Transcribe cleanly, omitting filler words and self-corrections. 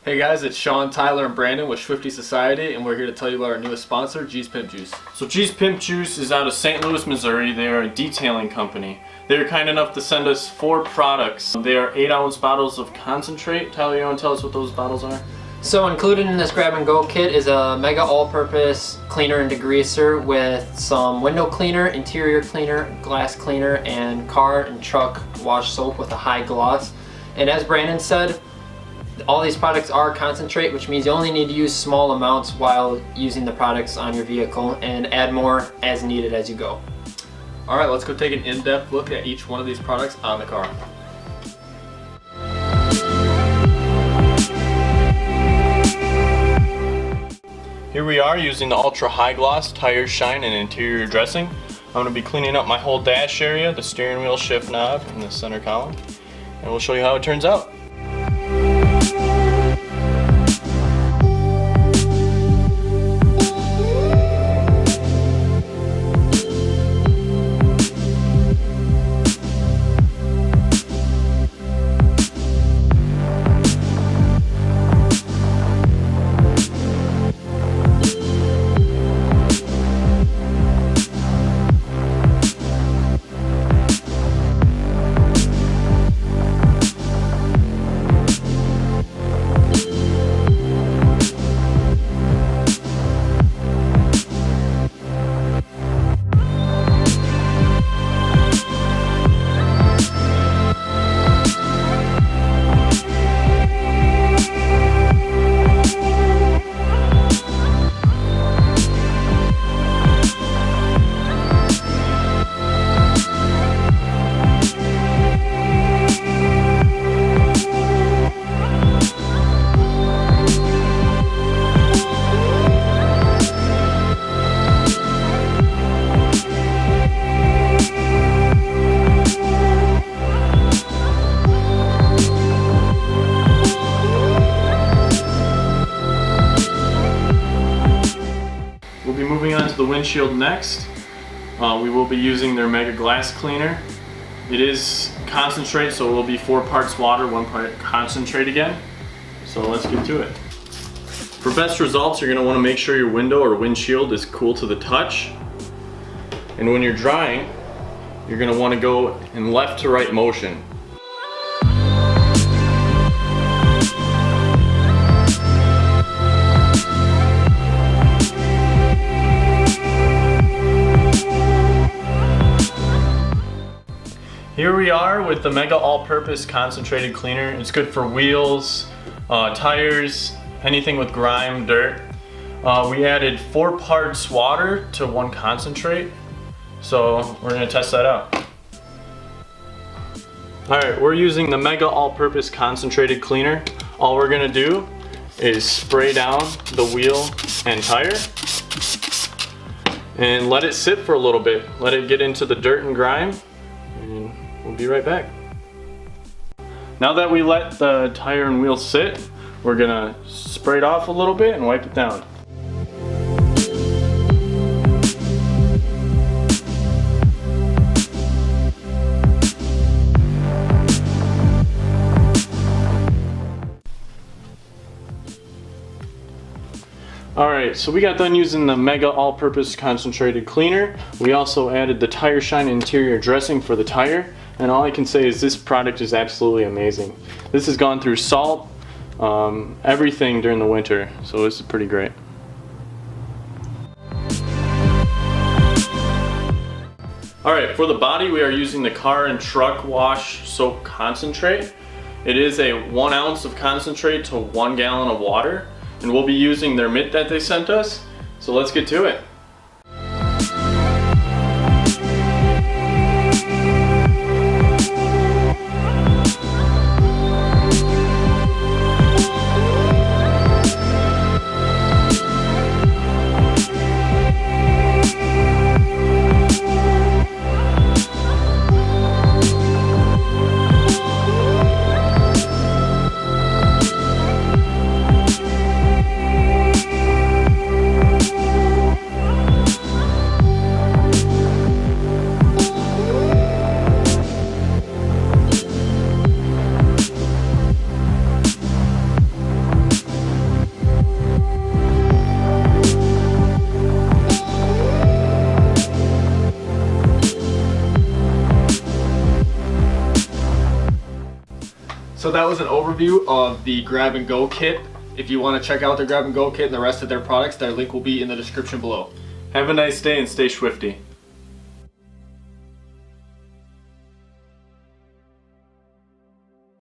Hey guys, it's Sean, Tyler, and Brandon with Swifty Society, and we're here to tell you about our newest sponsor, G's Pimp Juice. So G's Pimp Juice is out of St. Louis, Missouri. They are a detailing company. They are kind enough to send us 4 products. They are 8-ounce bottles of concentrate. Tyler, you want to tell us what those bottles are? So included in this grab-and-go kit is a mega all-purpose cleaner and degreaser with some window cleaner, interior cleaner, glass cleaner, and car and truck wash soap with a high gloss. And as Brandon said, all these products are concentrate, which means you only need to use small amounts while using the products on your vehicle and add more as needed as you go. Alright, let's go take an in-depth look at each one of these products on the car. Here we are using the Ultra High Gloss Tire Shine and Interior Dressing. I'm going to be cleaning up my whole dash area, the steering wheel shift knob, and the center column. And we'll show you how it turns out. We'll be moving on to the windshield next. We will be using their Mega Glass Cleaner. It is concentrate, so it will be 4 parts water, 1 part concentrate again. So let's get to it. For best results, you're going to want to make sure your window or windshield is cool to the touch. And when you're drying, you're going to want to go in left to right motion. Here we are with the Mega All-Purpose Concentrated Cleaner. It's good for wheels, tires, anything with grime, dirt. We added 4 parts water to 1 concentrate, so we're going to test that out. Alright, we're using the Mega All-Purpose Concentrated Cleaner. All we're going to do is spray down the wheel and tire and let it sit for a little bit. Let it get into the dirt and grime. And we'll be right back. Now that we let the tire and wheel sit, we're gonna spray it off a little bit and wipe it down. Alright, so we got done using the Mega All-Purpose Concentrated Cleaner. We also added the Tire Shine Interior Dressing for the tire, and all I can say is this product is absolutely amazing. This has gone through salt, everything during the winter, so this is pretty great. Alright, for the body we are using the car and truck wash soap concentrate. It is a 1 ounce of concentrate to 1 gallon of water. And we'll be using their mitt that they sent us, so let's get to it. So that was an overview of the Grab and Go kit. If you want to check out the Grab and Go kit and the rest of their products, their link will be in the description below. Have a nice day and stay swifty.